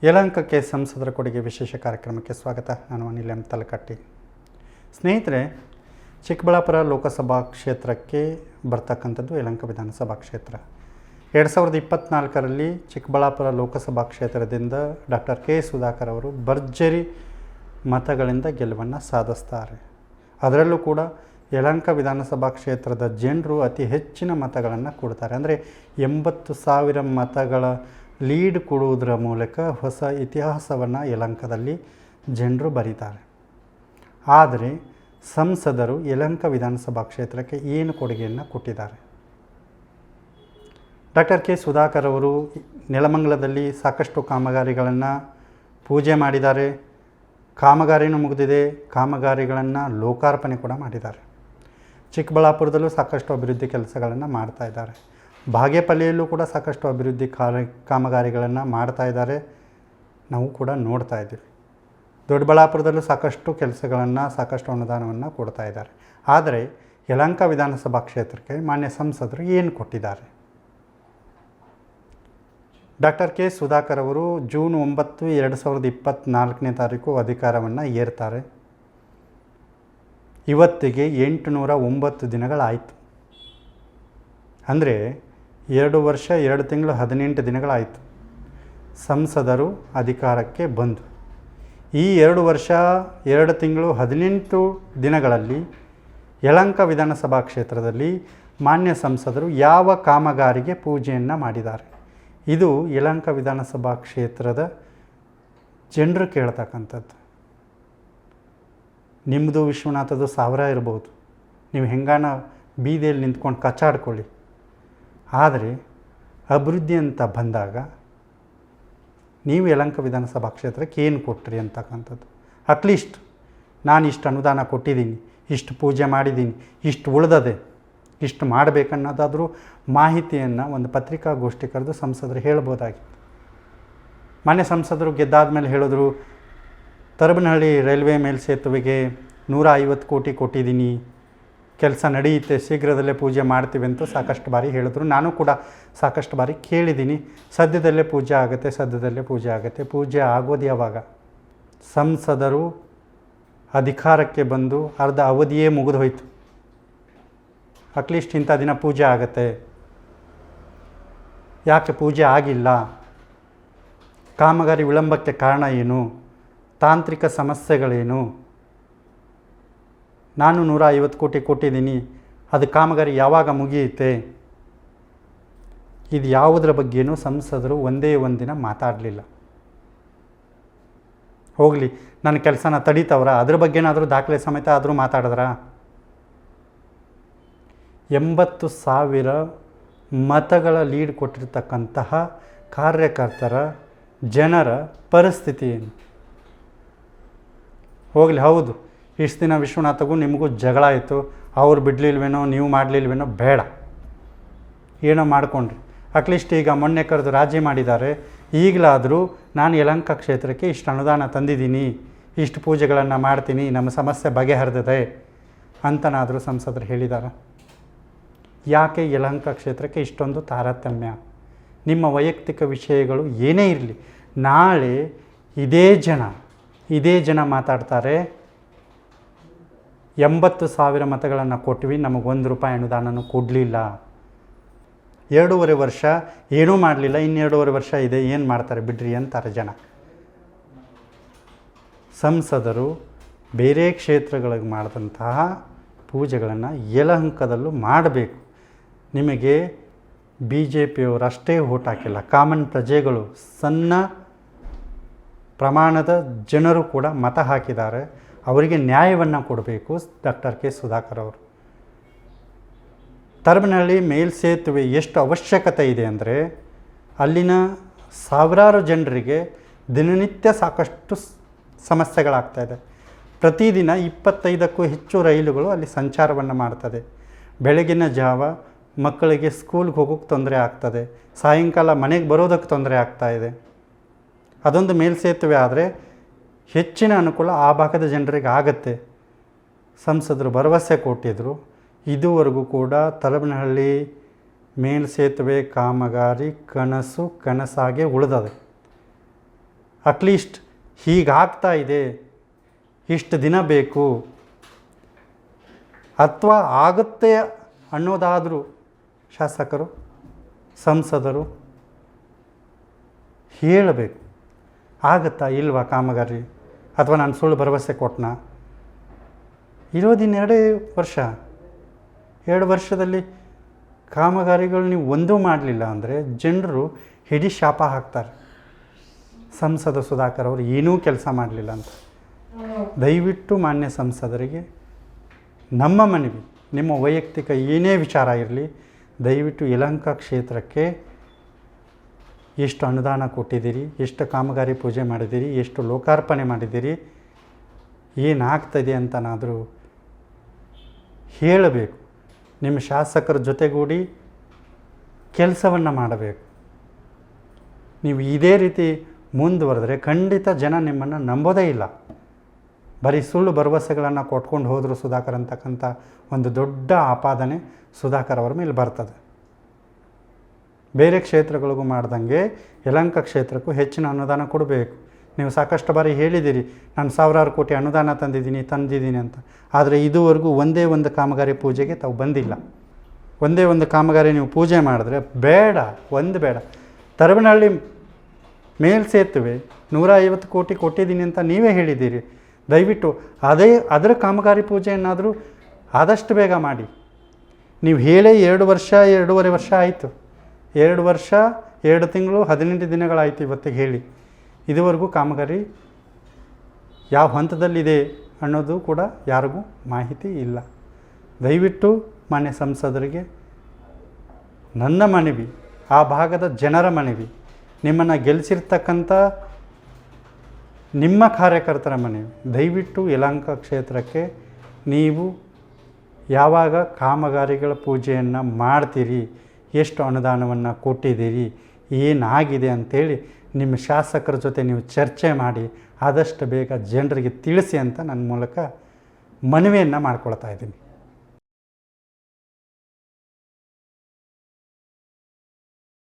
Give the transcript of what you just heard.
ಯಲಹಂಕಕ್ಕೆ ಸಂಸದರ ಕೊಡುಗೆ ವಿಶೇಷ ಕಾರ್ಯಕ್ರಮಕ್ಕೆ ಸ್ವಾಗತ. ನಾನು ಅನಿಲ್ ಎಂ ತಲಕಟ್ಟಿ. ಸ್ನೇಹಿತರೆ, ಚಿಕ್ಕಬಳ್ಳಾಪುರ ಲೋಕಸಭಾ ಕ್ಷೇತ್ರಕ್ಕೆ ಬರ್ತಕ್ಕಂಥದ್ದು ಯಲಹಂಕ ವಿಧಾನಸಭಾ ಕ್ಷೇತ್ರ. 2024ರಲ್ಲಿ ಚಿಕ್ಕಬಳ್ಳಾಪುರ ಲೋಕಸಭಾ ಕ್ಷೇತ್ರದಿಂದ ಡಾಕ್ಟರ್ ಕೆ ಸುಧಾಕರ್ ಅವರು ಭರ್ಜರಿ ಮತಗಳಿಂದ ಗೆಲುವನ್ನು ಸಾಧಿಸ್ತಾರೆ. ಅದರಲ್ಲೂ ಕೂಡ ಯಲಹಂಕ ವಿಧಾನಸಭಾ ಕ್ಷೇತ್ರದ ಜನರು ಅತಿ ಹೆಚ್ಚಿನ ಮತಗಳನ್ನು ಕೊಡ್ತಾರೆ. ಅಂದರೆ 80,000 ಮತಗಳ ಲೀಡ್ ಕೊಡುವುದರ ಮೂಲಕ ಹೊಸ ಇತಿಹಾಸವನ್ನು ಯಲಹಂಕದಲ್ಲಿ ಜನರು ಬರೀತಾರೆ. ಆದರೆ ಸಂಸದರು ಯಲಹಂಕ ವಿಧಾನಸಭಾ ಕ್ಷೇತ್ರಕ್ಕೆ ಏನು ಕೊಡುಗೆಯನ್ನು ಕೊಟ್ಟಿದ್ದಾರೆ? ಡಾಕ್ಟರ್ ಕೆ ಸುಧಾಕರ್ ಅವರು ನೆಲಮಂಗಲದಲ್ಲಿ ಸಾಕಷ್ಟು ಕಾಮಗಾರಿಗಳನ್ನು ಪೂಜೆ ಮಾಡಿದ್ದಾರೆ. ಕಾಮಗಾರಿನೂ ಮುಗಿದಿದೆ. ಕಾಮಗಾರಿಗಳನ್ನು ಲೋಕಾರ್ಪಣೆ ಕೂಡ ಮಾಡಿದ್ದಾರೆ. ಚಿಕ್ಕಬಳ್ಳಾಪುರದಲ್ಲೂ ಸಾಕಷ್ಟು ಅಭಿವೃದ್ಧಿ ಕೆಲಸಗಳನ್ನು ಮಾಡ್ತಾ ಇದ್ದಾರೆ. ಬಾಗೇಪಲ್ಲಿಯಲ್ಲೂ ಕೂಡ ಸಾಕಷ್ಟು ಅಭಿವೃದ್ಧಿ ಕಾಮಗಾರಿಗಳನ್ನು ಮಾಡ್ತಾ ಇದ್ದಾರೆ. ನಾವು ಕೂಡ ನೋಡ್ತಾ ಇದ್ದೀವಿ. ದೊಡ್ಡಬಳ್ಳಾಪುರದಲ್ಲೂ ಸಾಕಷ್ಟು ಕೆಲಸಗಳನ್ನು, ಸಾಕಷ್ಟು ಅನುದಾನವನ್ನು ಕೊಡ್ತಾ ಇದ್ದಾರೆ. ಆದರೆ ಯಲಹಂಕ ವಿಧಾನಸಭಾ ಕ್ಷೇತ್ರಕ್ಕೆ ಮಾನ್ಯ ಸಂಸದರು ಏನು ಕೊಟ್ಟಿದ್ದಾರೆ? ಡಾಕ್ಟರ್ ಕೆ ಸುಧಾಕರ್ ಅವರು ಜೂನ್ 9, 2024 ಅಧಿಕಾರವನ್ನು ಏರ್ತಾರೆ. ಇವತ್ತಿಗೆ 809 ದಿನಗಳಾಯಿತು. ಅಂದರೆ 2 ವರ್ಷ 2 ತಿಂಗಳು 18 ದಿನಗಳಾಯಿತು ಸಂಸದರು ಅಧಿಕಾರಕ್ಕೆ ಬಂದು. ಈ 2 ವರ್ಷ 2 ತಿಂಗಳು 18 ದಿನಗಳಲ್ಲಿ ಯಲಹಂಕ ವಿಧಾನಸಭಾ ಕ್ಷೇತ್ರದಲ್ಲಿ ಮಾನ್ಯ ಸಂಸದರು ಯಾವ ಕಾಮಗಾರಿಗೆ ಪೂಜೆಯನ್ನು ಮಾಡಿದ್ದಾರೆ? ಇದು ಯಲಹಂಕ ವಿಧಾನಸಭಾ ಕ್ಷೇತ್ರದ ಜನರು ಕೇಳ್ತಕ್ಕಂಥದ್ದು. ನಿಮ್ಮದು ವಿಶ್ವನಾಥದ್ದು 1000 ಇರ್ಬೋದು. ನೀವು ಹೆಂಗಾನ ಬೀದಿಯಲ್ಲಿ ನಿಂತ್ಕೊಂಡು ಕಚ್ಚಾಡ್ಕೊಳ್ಳಿ. ಆದರೆ ಅಭಿವೃದ್ಧಿ ಅಂತ ಬಂದಾಗ ನೀವು ಯಲಹಂಕ ವಿಧಾನಸಭಾ ಕ್ಷೇತ್ರಕ್ಕೆ ಏನು ಕೊಟ್ರಿ ಅಂತಕ್ಕಂಥದ್ದು. ಅಟ್ಲೀಸ್ಟ್ ನಾನು ಇಷ್ಟು ಅನುದಾನ ಕೊಟ್ಟಿದ್ದೀನಿ, ಇಷ್ಟು ಪೂಜೆ ಮಾಡಿದ್ದೀನಿ, ಇಷ್ಟು ಉಳಿದದೆ, ಇಷ್ಟು ಮಾಡಬೇಕನ್ನೋದಾದರೂ ಮಾಹಿತಿಯನ್ನು ಒಂದು ಪತ್ರಿಕಾಗೋಷ್ಠಿ ಕರೆದು ಸಂಸದರು ಹೇಳ್ಬೋದಾಗಿತ್ತು. ಮಾನ್ಯ ಸಂಸದರು ಗೆದ್ದಾದ ಮೇಲೆ ಹೇಳಿದ್ರು, ತರಬನಹಳ್ಳಿ ರೈಲ್ವೆ ಮೇಲ್ಸೇತುವೆಗೆ 150 ಕೋಟಿ ಕೊಟ್ಟಿದ್ದೀನಿ, ಕೆಲಸ ನಡೆಯುತ್ತೆ, ಶೀಘ್ರದಲ್ಲೇ ಪೂಜೆ ಮಾಡ್ತೀವಿ ಅಂತ ಸಾಕಷ್ಟು ಬಾರಿ ಹೇಳಿದ್ರು. ನಾನು ಕೂಡ ಸಾಕಷ್ಟು ಬಾರಿ ಕೇಳಿದ್ದೀನಿ, ಸದ್ಯದಲ್ಲೇ ಪೂಜೆ ಆಗುತ್ತೆ, ಸದ್ಯದಲ್ಲೇ ಪೂಜೆ ಆಗುತ್ತೆ. ಪೂಜೆ ಆಗೋದು ಯಾವಾಗ? ಸಂಸದರು ಅಧಿಕಾರಕ್ಕೆ ಬಂದು ಅರ್ಧ ಅವಧಿಯೇ ಮುಗಿದು ಹೋಯಿತು. ಅಟ್ಲೀಸ್ಟ್ ಇಂಥ ದಿನ ಪೂಜೆ ಆಗುತ್ತೆ. ಯಾಕೆ ಪೂಜೆ ಆಗಿಲ್ಲ? ಕಾಮಗಾರಿ ವಿಳಂಬಕ್ಕೆ ಕಾರಣ ಏನು? ತಾಂತ್ರಿಕ ಸಮಸ್ಯೆಗಳೇನು? ನಾನು 150 ಕೋಟಿ ಕೊಟ್ಟಿದ್ದೀನಿ, ಅದು ಕಾಮಗಾರಿ ಯಾವಾಗ ಮುಗಿಯುತ್ತೆ? ಇದು ಯಾವುದರ ಬಗ್ಗೆಯೂ ಸಂಸದರು ಒಂದೇ ಒಂದಿನ ಮಾತಾಡಲಿಲ್ಲ. ಹೋಗಲಿ, ನನ್ನ ಕೆಲಸನ ತಡೀತವ್ರ, ಅದ್ರ ಬಗ್ಗೆನಾದರೂ ದಾಖಲೆ ಸಮೇತ ಆದರೂ ಮಾತಾಡಿದ್ರ? 80,000 ಮತಗಳ ಲೀಡ್ ಕೊಟ್ಟಿರ್ತಕ್ಕಂತಹ ಕಾರ್ಯಕರ್ತರ, ಜನರ ಪರಿಸ್ಥಿತಿ ಏನು? ಹೋಗಲಿ, ಹೌದು, ಇಷ್ಟು ದಿನ ವಿಶ್ವನಾಥಗೂ ನಿಮಗೂ ಜಗಳ ಆಯಿತು, ಅವ್ರು ಬಿಡಲಿಲ್ವೇನೋ, ನೀವು ಮಾಡಲಿಲ್ವೇನೋ, ಬೇಡ, ಏನೋ ಮಾಡಿಕೊಂಡ್ರಿ. ಅಟ್ಲೀಸ್ಟ್ ಈಗ ಮೊನ್ನೆ ಕರೆದು ರಾಜಿ ಮಾಡಿದ್ದಾರೆ. ಈಗಲಾದರೂ ನಾನು ಯಲಹಂಕ ಕ್ಷೇತ್ರಕ್ಕೆ ಇಷ್ಟು ಅನುದಾನ ತಂದಿದ್ದೀನಿ, ಇಷ್ಟು ಪೂಜೆಗಳನ್ನು ಮಾಡ್ತೀನಿ, ನಮ್ಮ ಸಮಸ್ಯೆ ಬಗೆಹರಿದಿದೆ ಅಂತನಾದರೂ ಸಂಸದರು ಹೇಳಿದ್ದಾರೆ. ಯಾಕೆ ಯಲಹಂಕ ಕ್ಷೇತ್ರಕ್ಕೆ ಇಷ್ಟೊಂದು ತಾರತಮ್ಯ? ನಿಮ್ಮ ವೈಯಕ್ತಿಕ ವಿಷಯಗಳು ಏನೇ ಇರಲಿ, ನಾಳೆ ಇದೇ ಜನ ಮಾತಾಡ್ತಾರೆ, 80,000 ಮತಗಳನ್ನು ಕೊಟ್ವಿ, ನಮಗೆ ₹1 ಅನುದಾನನೂ ಕೊಡಲಿಲ್ಲ, 2.5 ವರ್ಷ ಏನೂ ಮಾಡಲಿಲ್ಲ, ಇನ್ನು 2.5 ವರ್ಷ ಇದೆ, ಏನು ಮಾಡ್ತಾರೆ ಬಿಡ್ರಿ ಅಂತಾರೆ ಜನ. ಸಂಸದರು ಬೇರೆ ಕ್ಷೇತ್ರಗಳಿಗೆ ಮಾಡಿದಂತಹ ಪೂಜೆಗಳನ್ನು ಯಲಹಂಕದಲ್ಲೂ ಮಾಡಬೇಕು. ನಿಮಗೆ BJPಯವರು ಅಷ್ಟೇ ಓಟ್ ಹಾಕಿಲ್ಲ, ಕಾಮನ್ ಪ್ರಜೆಗಳು, ಸಣ್ಣ ಪ್ರಮಾಣದ ಜನರು ಕೂಡ ಮತ ಹಾಕಿದ್ದಾರೆ. ಅವರಿಗೆ ನ್ಯಾಯವನ್ನು ಕೊಡಬೇಕು ಡಾಕ್ಟರ್ ಕೆ ಸುಧಾಕರ್ ಅವರು. ತರಬನಹಳ್ಳಿ ಮೇಲ್ಸೇತುವೆ ಎಷ್ಟು ಅವಶ್ಯಕತೆ ಇದೆ ಅಂದರೆ, ಅಲ್ಲಿನ ಸಾವಿರಾರು ಜನರಿಗೆ ದಿನನಿತ್ಯ ಸಾಕಷ್ಟು ಸಮಸ್ಯೆಗಳಾಗ್ತಾಯಿದೆ. ಪ್ರತಿದಿನ 25ಕ್ಕೂ ಹೆಚ್ಚು ರೈಲುಗಳು ಅಲ್ಲಿ ಸಂಚಾರವನ್ನು ಮಾಡ್ತದೆ. ಬೆಳಗಿನ ಜಾವ ಮಕ್ಕಳಿಗೆ ಸ್ಕೂಲ್ಗೆ ಹೋಗೋಕ್ಕೆ ತೊಂದರೆ ಆಗ್ತದೆ, ಸಾಯಂಕಾಲ ಮನೆಗೆ ಬರೋದಕ್ಕೆ ತೊಂದರೆ ಆಗ್ತಾಯಿದೆ. ಅದೊಂದು ಮೇಲ್ಸೇತುವೆ ಆದರೆ ಹೆಚ್ಚಿನ ಅನುಕೂಲ ಆ ಭಾಗದ ಜನರಿಗೆ ಆಗುತ್ತೆ. ಸಂಸದರು ಭರವಸೆ ಕೊಟ್ಟಿದ್ದರು. ಇದುವರೆಗೂ ಕೂಡ ತರಬನಹಳ್ಳಿ ಮೇಲ್ಸೇತುವೆ ಕಾಮಗಾರಿ ಕನಸಾಗೆ ಉಳಿದದೆ. ಅಟ್ಲೀಸ್ಟ್ ಹೀಗಾಗ್ತಾ ಇದೆ, ಇಷ್ಟು ದಿನ ಬೇಕು, ಅಥವಾ ಆಗುತ್ತೆ ಅನ್ನೋದಾದರೂ ಶಾಸಕರು, ಸಂಸದರು ಹೇಳಬೇಕು. ಆಗುತ್ತಾ ಇಲ್ವಾ ಕಾಮಗಾರಿ, ಅಥವಾ ನಾನು ಸುಳ್ಳು ಭರವಸೆ ಕೊಟ್ಟನ? ಇರೋದಿನ್ನೆರಡೇ ವರ್ಷ, 2 ವರ್ಷದಲ್ಲಿ ಕಾಮಗಾರಿಗಳು ನೀವು ಒಂದೂ ಮಾಡಲಿಲ್ಲ ಅಂದರೆ ಜನರು ಹಿಡಿ ಶಾಪ ಹಾಕ್ತಾರೆ, ಸಂಸದ ಸುಧಾಕರ್ ಅವರು ಏನೂ ಕೆಲಸ ಮಾಡಲಿಲ್ಲ ಅಂತ. ದಯವಿಟ್ಟು ಮಾನ್ಯ ಸಂಸದರಿಗೆ ನಮ್ಮ ಮನವಿ, ನಿಮ್ಮ ವೈಯಕ್ತಿಕ ಏನೇ ವಿಚಾರ ಇರಲಿ, ದಯವಿಟ್ಟು ಯಲಹಂಕ ಕ್ಷೇತ್ರಕ್ಕೆ ಎಷ್ಟು ಅನುದಾನ ಕೊಟ್ಟಿದ್ದೀರಿ, ಎಷ್ಟು ಕಾಮಗಾರಿ ಪೂಜೆ ಮಾಡಿದ್ದೀರಿ, ಎಷ್ಟು ಲೋಕಾರ್ಪಣೆ ಮಾಡಿದ್ದೀರಿ, ಏನಾಗ್ತದೆ ಅಂತನಾದರೂ ಹೇಳಬೇಕು. ನಿಮ್ಮ ಶಾಸಕರ ಜೊತೆಗೂಡಿ ಕೆಲಸವನ್ನು ಮಾಡಬೇಕು. ನೀವು ಇದೇ ರೀತಿ ಮುಂದುವರೆದ್ರೆ ಖಂಡಿತ ಜನ ನಿಮ್ಮನ್ನು ನಂಬೋದೇ ಇಲ್ಲ. ಬರೀ ಸುಳ್ಳು ಭರವಸೆಗಳನ್ನು ಕೊಟ್ಕೊಂಡು ಹೋದರು ಸುಧಾಕರ್ ಅಂತಕ್ಕಂಥ ಒಂದು ದೊಡ್ಡ ಆಪಾದನೆ ಸುಧಾಕರ್ ಅವರ ಮೇಲೆ ಬರ್ತದೆ. ಬೇರೆ ಕ್ಷೇತ್ರಗಳಿಗೂ ಮಾಡ್ದಂಗೆ ಯಲಹಂಕ ಕ್ಷೇತ್ರಕ್ಕೂ ಹೆಚ್ಚಿನ ಅನುದಾನ ಕೊಡಬೇಕು. ನೀವು ಸಾಕಷ್ಟು ಬಾರಿ ಹೇಳಿದ್ದೀರಿ, ನಾನು ಸಾವಿರಾರು ಕೋಟಿ ಅನುದಾನ ತಂದಿದ್ದೀನಿ ಅಂತ. ಆದರೆ ಇದುವರೆಗೂ ಒಂದೇ ಒಂದು ಕಾಮಗಾರಿ ಪೂಜೆಗೆ ತಾವು ಬಂದಿಲ್ಲ. ಒಂದೇ ಒಂದು ಕಾಮಗಾರಿ ನೀವು ಪೂಜೆ ಮಾಡಿದ್ರೆ ಬೇಡ, ಬೇಡ. ತರಬನಹಳ್ಳಿ ಮೇಲ್ಸೇತುವೆ 150 ಕೋಟಿ ಕೊಟ್ಟಿದ್ದೀನಿ ಅಂತ ನೀವೇ ಹೇಳಿದ್ದೀರಿ. ದಯವಿಟ್ಟು ಅದರ ಕಾಮಗಾರಿ ಪೂಜೆಯನ್ನಾದರೂ ಆದಷ್ಟು ಬೇಗ ಮಾಡಿ. ನೀವು ಹೇಳೇ 2 ವರ್ಷ 2.5 ವರ್ಷ ಆಯಿತು. 2 ವರ್ಷ 2 ತಿಂಗಳು 18 ದಿನಗಳಾಯಿತು ಇವತ್ತಿಗೆ ಹೇಳಿ. ಇದುವರೆಗೂ ಕಾಮಗಾರಿ ಯಾವ ಹಂತದಲ್ಲಿದೆ ಅನ್ನೋದು ಕೂಡ ಯಾರಿಗೂ ಮಾಹಿತಿ ಇಲ್ಲ. ದಯವಿಟ್ಟು ಮಾನ್ಯ ಸಂಸದರಿಗೆ ನನ್ನ ಮನವಿ, ಆ ಭಾಗದ ಜನರ ಮನವಿ, ನಿಮ್ಮನ್ನು ಗೆಲ್ಲಿಸಿರ್ತಕ್ಕಂಥ ನಿಮ್ಮ ಕಾರ್ಯಕರ್ತರ ಮನವಿ, ದಯವಿಟ್ಟು ಯಲಹಂಕ ಕ್ಷೇತ್ರಕ್ಕೆ ನೀವು ಯಾವಾಗ ಕಾಮಗಾರಿಗಳ ಪೂಜೆಯನ್ನು ಮಾಡ್ತೀರಿ, ಎಷ್ಟು ಅನುದಾನವನ್ನು ಕೊಟ್ಟಿದ್ದೀರಿ, ಏನಾಗಿದೆ ಅಂಥೇಳಿ ನಿಮ್ಮ ಶಾಸಕರ ಜೊತೆ ನೀವು ಚರ್ಚೆ ಮಾಡಿ ಆದಷ್ಟು ಬೇಗ ಜನರಿಗೆ ತಿಳಿಸಿ ಅಂತ ನನ್ನ ಮೂಲಕ ಮನವಿಯನ್ನು ಮಾಡ್ಕೊಳ್ತಾ ಇದ್ದೀನಿ.